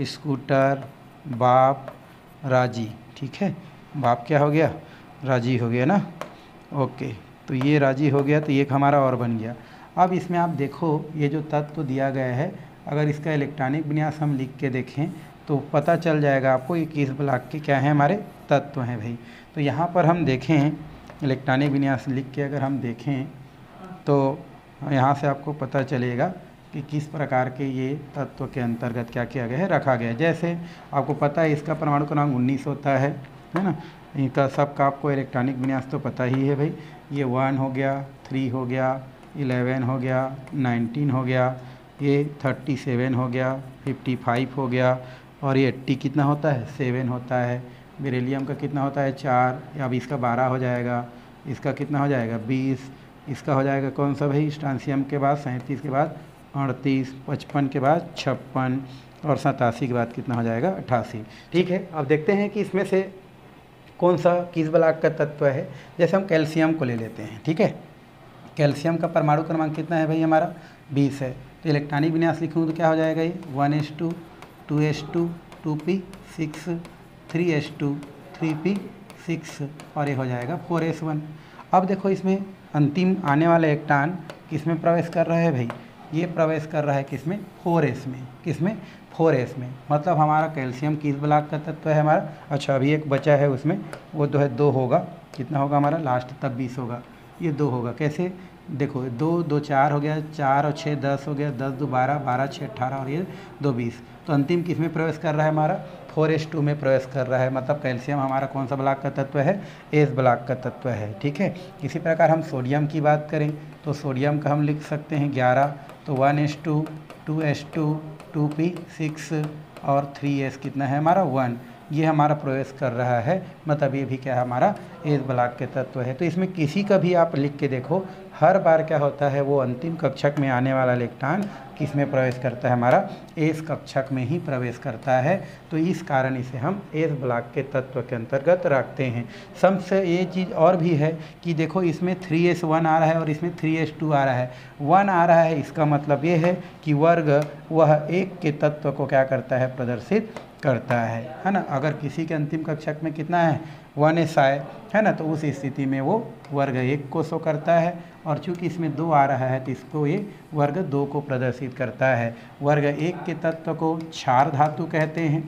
स्कूटर, बाप राजी, ठीक है। बाप क्या हो गया? राजी हो गया ना, ओके। तो ये राजी हो गया, तो ये हमारा और बन गया। अब इसमें आप देखो ये जो तत्व दिया गया है, अगर इसका इलेक्ट्रॉनिक विन्यास हम लिख के देखें तो पता चल जाएगा आपको ये किस ब्लॉक के क्या हैं? हमारे तत्व हैं भाई। तो यहाँ पर हम देखें इलेक्ट्रॉनिक विन्यास लिख के अगर हम देखें तो यहाँ से आपको पता चलेगा कि किस प्रकार के ये तत्व के अंतर्गत क्या किया गया है? रखा गया है। जैसे आपको पता है इसका परमाणु क्रमांक 19 होता है ना। इनका सबका आपको इलेक्ट्रॉनिक विन्यास तो पता ही है भाई। ये 1 हो गया, 3 हो गया, 11 हो गया, 19 हो गया, ये 37 हो गया, 55 हो गया, और ये 80 कितना होता है? 7 होता है। बेरिलियम का कितना होता है? 4। अब इसका 12 हो जाएगा, इसका कितना हो जाएगा? 20, इसका हो जाएगा कौन सा भाई? स्ट्रांसियम के बाद 37 के बाद 38, 55 के बाद 56, और 87 के बाद कितना हो जाएगा? 88। ठीक है, अब देखते हैं कि इसमें से कौन सा किस ब्लॉक का तत्व है। जैसे हम कैल्शियम को ले लेते हैं, ठीक है। कैल्शियम का परमाणु क्रमांक कितना है भाई? हमारा 20 है। तो इलेक्ट्रॉनिक विन्यास लिखूँ तो क्या हो जाएगा? ये 1s2 2s2 2p6 3s2 3p6, और ये हो जाएगा 4s1। अब देखो इसमें अंतिम आने वाला इलेक्ट्रॉन किस में प्रवेश कर रहा है भाई? ये प्रवेश कर रहा है किस में? 4s में। किस में? 4s में। मतलब हमारा कैल्शियम किस ब्लॉक का तत्व है हमारा? अच्छा, अभी एक बचा है उसमें, वो तो है 2 होगा। कितना होगा हमारा? लास्ट तब 20 होगा, ये 2 होगा। कैसे? देखो 2 2 4 हो गया, 4 और 6 10 हो गया, 10 2 12, 12 6 18, और ये 2 20। तो अंतिम किस में प्रवेश कर रहा है हमारा? 4s2 में प्रवेश कर रहा है। मतलब कैल्शियम हमारा कौन सा ब्लॉक का तत्व है? एस ब्लॉक का तत्व है, ठीक है। इसी प्रकार हम सोडियम की बात करें तो सोडियम का हम लिख सकते हैं 11। तो 1s2 2s2 2p6 और 3s कितना है हमारा? 1। ये हमारा प्रवेश कर रहा है, मतलब ये भी क्या है हमारा एस ब्लॉक के तत्व है। तो इसमें किसी का भी आप लिख के देखो, हर बार क्या होता है वो अंतिम कक्षक में आने वाला इलेक्ट्रॉन किस में प्रवेश करता है, हमारा एस कक्षक में ही प्रवेश करता है। तो इस कारण इसे हम एस ब्लॉक के तत्व के अंतर्गत रखते हैं। सबसे ये चीज़ और भी है कि देखो इसमें 3s1 आ रहा है और इसमें 3s2 आ रहा है। 1 आ रहा है, इसका मतलब ये है कि वर्ग वह एक के तत्व को क्या करता है, प्रदर्शित करता है ना। अगर किसी के अंतिम कक्षक में कितना है 1s आए है ना, तो उस स्थिति में वो वर्ग 1 को शो करता है, और चूंकि इसमें 2 आ रहा है तो इसको ये वर्ग 2 को प्रदर्शित करता है। वर्ग 1 के तत्व को क्षार धातु कहते हैं,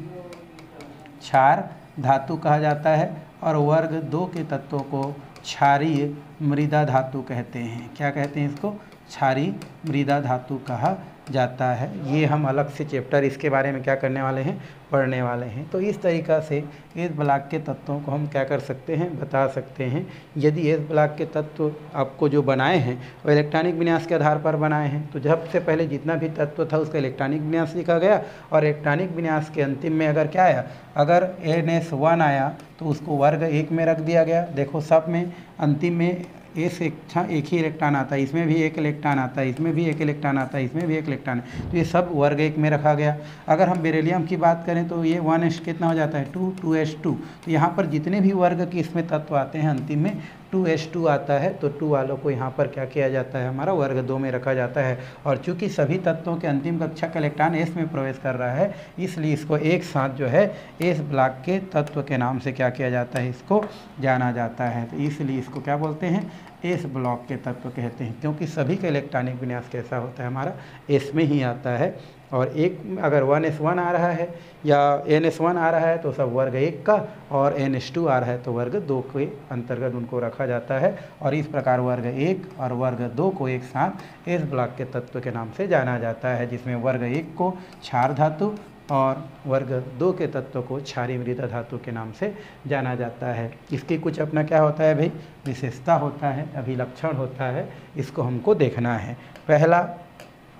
क्षार धातु कहा जाता है, और वर्ग 2 के तत्वों को क्षारीय मृदा धातु कहते हैं। क्या कहते हैं इसको, क्षारीय मृदा धातु कहा जाता है। ये हम अलग से चैप्टर इसके बारे में क्या करने वाले हैं, पढ़ने वाले हैं। तो इस तरीक़ा से एस ब्लॉक के तत्वों को हम क्या कर सकते हैं, बता सकते हैं। यदि एस ब्लॉक के तत्व आपको जो बनाए हैं वो इलेक्ट्रॉनिक विन्यास के आधार पर बनाए हैं, तो सबसे पहले जितना भी तत्व था उसका इलेक्ट्रॉनिक विन्यास लिखा गया, और इलेक्ट्रॉनिक विन्यास के अंतिम में अगर क्या आया, अगर NS1 आया तो उसको वर्ग 1 में रख दिया गया। देखो सब में अंतिम में एस एक ही इलेक्ट्रॉन आता है, इसमें भी एक इलेक्ट्रॉन आता है, इसमें भी एक इलेक्ट्रॉन आता है, इसमें भी एक इलेक्ट्रॉन है, तो ये सब वर्ग 1 में रखा गया। अगर हम बेरिलियम की बात करें तो ये 1s कितना हो जाता है 2, 2s2। तो यहाँ पर जितने भी वर्ग के इसमें तत्व आते हैं अंतिम में 2s2 आता है, तो 2 वालों को यहाँ पर क्या किया जाता है, हमारा वर्ग 2 में रखा जाता है। और चूंकि सभी तत्वों के अंतिम कक्षा का इलेक्ट्रॉन एस में प्रवेश कर रहा है, इसलिए इसको एक साथ जो है एस ब्लॉक के तत्व के नाम से क्या किया जाता है, इसको जाना जाता है। तो इसलिए इसको क्या बोलते हैं, एस ब्लॉक के तत्व कहते हैं, क्योंकि सभी का इलेक्ट्रॉनिक विन्यास कैसा होता है, हमारा एस में ही आता है। और एक अगर 1s1 आ रहा है या NS1 आ रहा है तो सब वर्ग 1 का, और NS2 आ रहा है तो वर्ग 2 के अंतर्गत उनको रखा जाता है। और इस प्रकार वर्ग 1 और वर्ग 2 को एक साथ एस ब्लॉक के तत्व के नाम से जाना जाता है, जिसमें वर्ग 1 को क्षार धातु और वर्ग 2 के तत्व को क्षारीय मृदा धातु के नाम से जाना जाता है। इसकी कुछ अपना क्या होता है भाई, विशेषता होता है, अभिलक्षण होता है, इसको हमको देखना है। पहला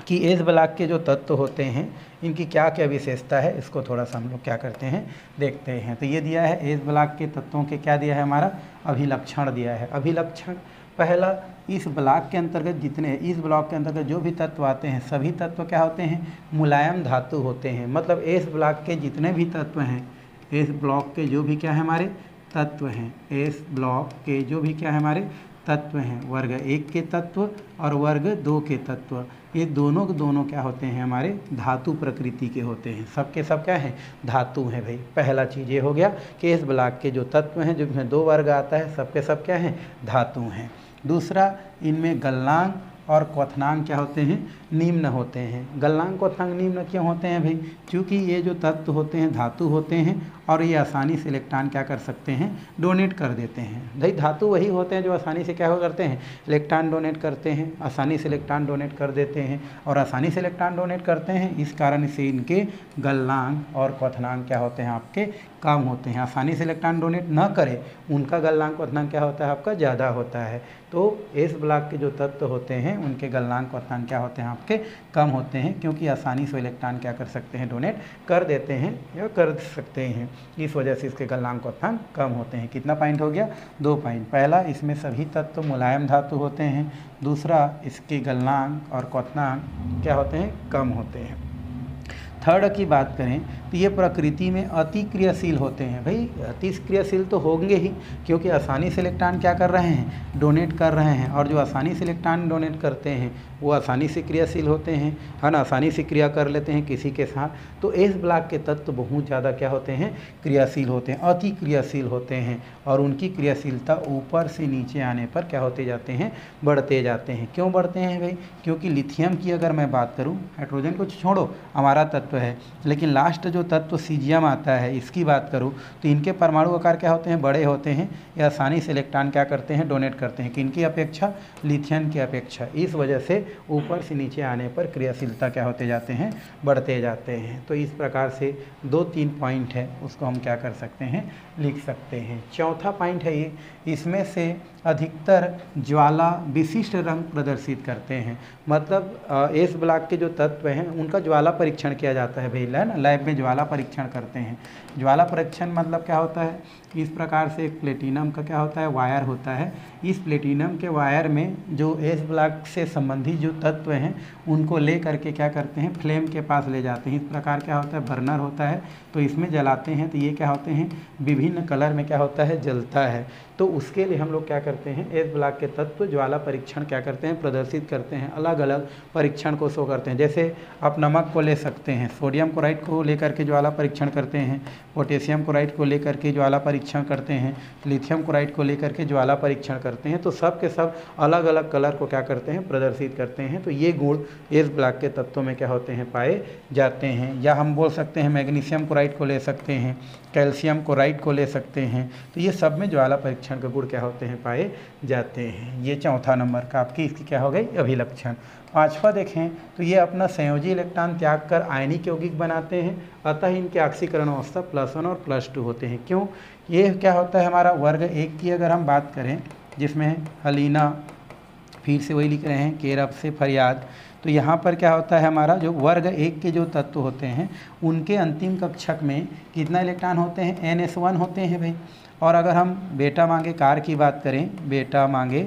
कि एस ब्लॉक के जो तत्व होते हैं इनकी क्या क्या विशेषता है, इसको थोड़ा सा हम लोग क्या करते हैं, देखते हैं। तो ये दिया है एस ब्लॉक के तत्वों के क्या दिया है, हमारा अभिलक्षण दिया है। अभिलक्षण पहला, इस ब्लॉक के अंतर्गत जितने इस ब्लॉक के अंतर्गत जो भी तत्व आते हैं सभी तत्व क्या होते हैं, मुलायम धातु होते हैं। मतलब एस ब्लॉक के जितने भी तत्व हैं, एस ब्लॉक के जो भी क्या है हमारे तत्व हैं, एस ब्लॉक के जो भी क्या है हमारे तत्व हैं, वर्ग 1 के तत्व और वर्ग 2 के तत्व, ये दोनों के दोनों क्या होते हैं, हमारे धातु प्रकृति के होते हैं। सब के सब क्या हैं, धातु हैं भाई। पहला चीज़ ये हो गया कि इस ब्लॉक के जो तत्व हैं, जिसमें 2 वर्ग आता है, सब के सब क्या हैं, धातु हैं। दूसरा, इनमें गलनांक और क्वथनांक क्या होते हैं, निम्न होते हैं। गलनांक क्वथनांक निम्न क्यों होते हैं भाई, क्योंकि ये जो तत्व होते हैं धातु होते हैं, और ये आसानी से इलेक्ट्रॉन क्या कर सकते हैं, डोनेट कर देते हैं। भाई धातु वही होते हैं जो आसानी से क्या हो करते हैं, इलेक्ट्रॉन डोनेट करते हैं, आसानी से इलेक्ट्रॉन डोनेट कर देते हैं, और आसानी से इलेक्ट्रॉन डोनेट करते हैं। इस कारण से इनके गलनांक और क्वथनांक क्या होते हैं, आपके कम होते हैं। आसानी से इलेक्ट्रॉन डोनेट न करे उनका गलनांक क्वथनांक क्या होता है, आपका ज़्यादा होता है। तो एस ब्लॉक के जो तत्व होते हैं उनके गलनांक क्वथनांक क्या होते हैं, आपके कम होते हैं, क्योंकि आसानी से इलेक्ट्रॉन क्या कर सकते हैं, डोनेट कर देते हैं या कर सकते हैं। इस वजह से इसके गलनांक क्वथनांक कम होते हैं। कितना पॉइंट हो गया, 2 पॉइंट। पहला, इसमें सभी तत्व मुलायम धातु होते हैं। दूसरा, इसके गलनांक और क्वथनांक क्या होते हैं, कम होते हैं। थर्ड की बात करें तो ये प्रकृति में अति क्रियाशील होते हैं। भाई अति क्रियाशील तो होंगे ही, क्योंकि आसानी से इलेक्ट्रॉन क्या कर रहे हैं, डोनेट कर रहे हैं, और जो आसानी से इलेक्ट्रॉन डोनेट करते हैं वो आसानी से क्रियाशील होते हैं, है ना, आसानी से क्रिया कर लेते हैं किसी के साथ। तो एस ब्लॉक के तत्व बहुत ज़्यादा क्या होते हैं, क्रियाशील होते हैं, अति क्रियाशील होते हैं, और उनकी क्रियाशीलता ऊपर से नीचे आने पर क्या होते जाते हैं, बढ़ते जाते हैं। क्यों बढ़ते हैं भाई, क्योंकि लिथियम की अगर मैं बात करूँ, हाइड्रोजन को छोड़ो, हमारा तत्व है, लेकिन लास्ट जो तत्व सीजियम आता है इसकी बात करूँ तो इनके परमाणु आकार क्या होते हैं, बड़े होते हैं, या आसानी से इलेक्ट्रॉन क्या करते हैं, डोनेट करते हैं। किनकी अपेक्षा, लिथियम की अपेक्षा। इस वजह से ऊपर से नीचे आने पर क्रियाशीलता क्या होते जाते हैं, बढ़ते जाते हैं। तो इस प्रकार से 2-3 पॉइंट है, उसको हम क्या कर सकते हैं, लिख सकते हैं। चौथा पॉइंट है ये, इसमें से अधिकतर ज्वाला विशिष्ट रंग प्रदर्शित करते हैं। मतलब एस ब्लॉक के जो तत्व हैं उनका ज्वाला परीक्षण किया जाता जाता है भाई, है ना। लैब में ज्वाला परीक्षण करते हैं। ज्वाला परीक्षण मतलब क्या होता है, इस प्रकार से एक प्लेटिनम का क्या होता है, वायर होता है। इस प्लेटिनम के वायर में जो एस ब्लॉक से संबंधित जो तत्व हैं उनको ले करके क्या करते हैं, फ्लेम के पास ले जाते हैं। इस प्रकार क्या होता है, बर्नर होता है, तो इसमें जलाते हैं तो ये क्या होते हैं, विभिन्न कलर में क्या होता है, जलता है। तो उसके लिए हम लोग क्या करते हैं, एस ब्लॉक के तत्व ज्वाला परीक्षण क्या करते हैं, प्रदर्शित करते हैं, अलग अलग परीक्षण को शो करते हैं। जैसे आप नमक को ले सकते हैं, सोडियम क्लोराइड को लेकर के ज्वाला परीक्षण करते हैं, पोटेशियम क्लोराइड को लेकर के ज्वाला परीक्षण करते हैं, लिथियम क्लोराइड को लेकर के ज्वाला परीक्षण करते हैं। तो सब के सब अलग अलग कलर को क्या करते हैं, प्रदर्शित करते हैं। तो ये गुण एस ब्लॉक के तत्वों में क्या होते हैं, पाए जाते हैं। या हम बोल सकते हैं मैग्नीशियम क्लोराइड को ले सकते हैं, कैल्शियम क्लोराइड को ले सकते हैं। तो ये सब में ज्वाला परीक्षण के गुण क्या होते हैं, पाए जाते हैं। ये चौथा नंबर का आपकी इसकी क्या हो गई, अभिलक्षण। पांचवा देखें तो ये अपना संयोजी इलेक्ट्रॉन त्याग कर आयनिक यौगिक बनाते हैं, अतः इनके ऑक्सीकरण अवस्था +1 और +2 होते हैं। क्यों, ये क्या होता है हमारा वर्ग 1 की अगर हम बात करें, जिसमें हलीना, फिर से वही लिख रहे हैं, केरब से फरियाद। तो यहाँ पर क्या होता है, हमारा जो वर्ग 1 के जो तत्व होते हैं उनके अंतिम कक्षक में कितना इलेक्ट्रॉन होते हैं, NS1 होते हैं भाई। और अगर हम बेटा मांगे कार की बात करें, बेटा मांगे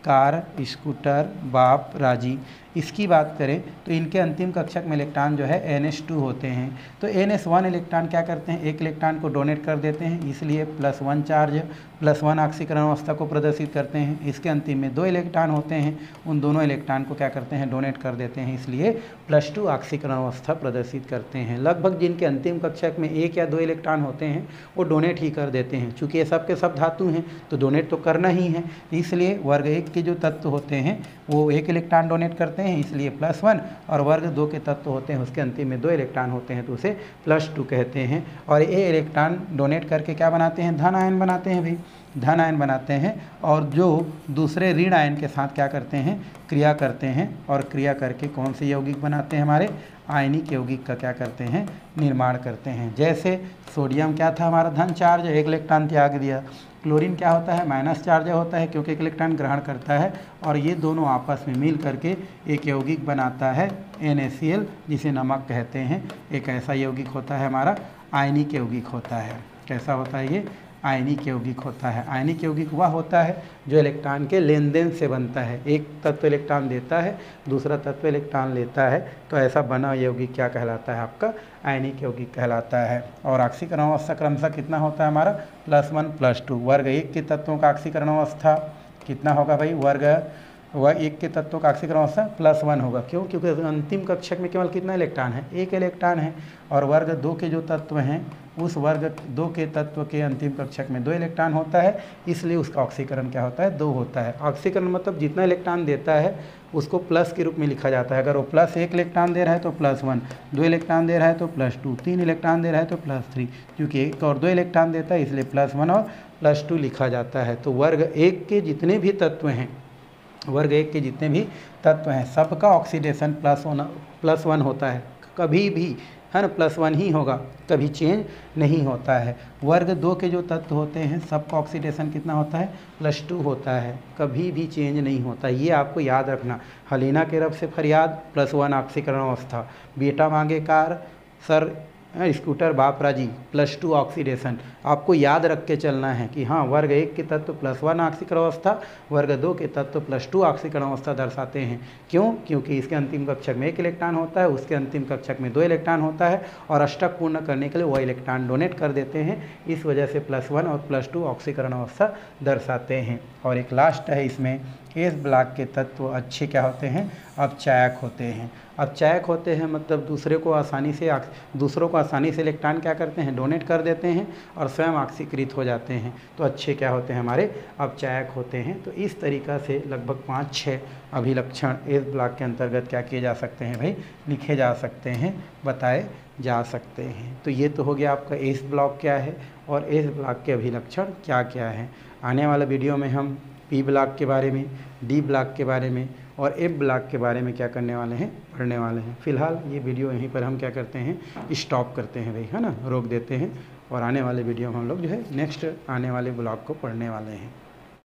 कार, स्कूटर, बाप, राजी, इसकी बात करें तो इनके अंतिम कक्षक में इलेक्ट्रॉन जो है NH2 होते हैं। तो NS1 इलेक्ट्रॉन क्या करते हैं, एक इलेक्ट्रॉन को डोनेट कर देते हैं, इसलिए +1 चार्ज, +1 ऑक्सीकरण अवस्था को प्रदर्शित करते हैं। इसके अंतिम में 2 इलेक्ट्रॉन होते हैं, उन दोनों इलेक्ट्रॉन को क्या करते हैं, डोनेट कर देते हैं, इसलिए +2 ऑक्सीकरण अवस्था प्रदर्शित करते हैं। लगभग जिनके अंतिम कक्षक में 1 या 2 इलेक्ट्रॉन होते हैं वो डोनेट ही कर देते हैं। चूँकि ये सब के सब धातु हैं तो डोनेट तो करना ही है, इसलिए वर्ग 1 के जो तत्व होते हैं वो 1 इलेक्ट्रॉन डोनेट करते हैं, इसलिए +1। और वर्ग 2 के तत्व होते हैं उसके अंतिम में 2 इलेक्ट्रॉन होते हैं तो उसे +2 कहते हैं। और ये इलेक्ट्रॉन डोनेट करके क्या बनाते हैं, धन आयन बनाते हैं भाई, धन आयन बनाते हैं। और जो दूसरे ऋण आयन के साथ क्या करते हैं, क्रिया करते हैं, और क्रिया करके कौन से यौगिक बनाते हैं, हमारे आयनिक यौगिक का क्या करते हैं, निर्माण करते हैं। जैसे सोडियम क्या था हमारा, धन चार्ज, 1 इलेक्ट्रॉन त्याग दिया। क्लोरीन क्या होता है, माइनस चार्ज होता है क्योंकि 1 इलेक्ट्रॉन ग्रहण करता है, और ये दोनों आपस में मिल करके एक यौगिक बनाता है NaCl, जिसे नमक कहते हैं। एक ऐसा यौगिक होता है हमारा आयनिक यौगिक होता है। कैसा होता है ये, आयनिक यौगिक होता है। आयनिक यौगिक वह होता है जो इलेक्ट्रॉन के लेन देन से बनता है। एक तत्व इलेक्ट्रॉन देता है, दूसरा तत्व इलेक्ट्रॉन लेता है, तो ऐसा बना यौगिक क्या कहलाता है, आपका आयनिक यौगिक कहलाता है। और ऑक्सीकरण अवस्था क्रमशः कितना होता है हमारा, +1 +2। वर्ग 1 के तत्वों का ऑक्सीकरण अवस्था कितना होगा भाई, वर्ग 1 के तत्वों का ऑक्सीकरण अवस्था +1 होगा। क्यों, क्योंकि अंतिम कक्षक में केवल कितना इलेक्ट्रॉन है, 1 इलेक्ट्रॉन है। और वर्ग 2 के जो तत्व हैं उस वर्ग 2 के तत्व के अंतिम कक्षक में 2 इलेक्ट्रॉन होता है, इसलिए उसका ऑक्सीकरण क्या होता है, 2 होता है। ऑक्सीकरण मतलब जितना इलेक्ट्रॉन देता है उसको प्लस के रूप में लिखा जाता है। अगर वो +1 इलेक्ट्रॉन दे रहा है तो +1, 2 इलेक्ट्रॉन दे रहा है तो +2, 3 इलेक्ट्रॉन दे रहा है तो +3। क्योंकि 1 और 2 इलेक्ट्रॉन देता है इसलिए +1 और +2 लिखा जाता है। तो वर्ग 1 के जितने भी तत्व हैं, वर्ग 1 के जितने भी तत्व हैं सबका ऑक्सीडेशन +1 होता है, कभी भी, है ना, +1 ही होगा, कभी चेंज नहीं होता है। वर्ग 2 के जो तत्व होते हैं सबका ऑक्सीडेशन कितना होता है, +2 होता है, कभी भी चेंज नहीं होता। ये आपको याद रखना। हलीना के रब से फरियाद, +1 ऑक्सीकरण अवस्था। बेटा मांगे कार, सर स्कूटर, बाप राजी, +2 ऑक्सीडेशन। आपको याद रख के चलना है कि हाँ, वर्ग 1 के तत्व +1 ऑक्सीकरण अवस्था, वर्ग 2 के तत्व +2 ऑक्सीकरण अवस्था दर्शाते हैं। क्यों, क्योंकि इसके अंतिम कक्षक में 1 इलेक्ट्रॉन होता है, उसके अंतिम कक्षक में 2 इलेक्ट्रॉन होता है, और अष्टक पूर्ण करने के लिए वह इलेक्ट्रॉन डोनेट कर देते हैं। इस वजह से +1 और +2 ऑक्सीकरण अवस्था दर्शाते हैं। और एक लास्ट है इसमें, एस ब्लॉक के तत्व अच्छे क्या होते हैं, अपचायक होते हैं। अपचायक होते हैं मतलब दूसरों को आसानी से इलेक्ट्रॉन क्या करते हैं, डोनेट कर देते हैं और स्वयं ऑक्सीकृत हो जाते हैं। तो अच्छे क्या होते हैं, हमारे अपचायक होते हैं। तो इस तरीक़ा से लगभग 5-6 अभिलक्षण एस ब्लॉक के अंतर्गत क्या किए जा सकते हैं भाई, लिखे जा सकते हैं, बताए जा सकते हैं। तो ये तो हो गया आपका एस ब्लॉक क्या है और एस ब्लॉक के अभिलक्षण क्या क्या हैं। आने वाला वीडियो में हम पी ब्लॉक के बारे में, डी ब्लॉक के बारे में और एफ ब्लॉक के बारे में क्या करने वाले हैं, पढ़ने वाले हैं। फ़िलहाल ये वीडियो यहीं पर हम क्या करते हैं, स्टॉप करते हैं भाई, है ना, रोक देते हैं। और आने वाले वीडियो में हम लोग जो है नेक्स्ट आने वाले ब्लॉक को पढ़ने वाले हैं।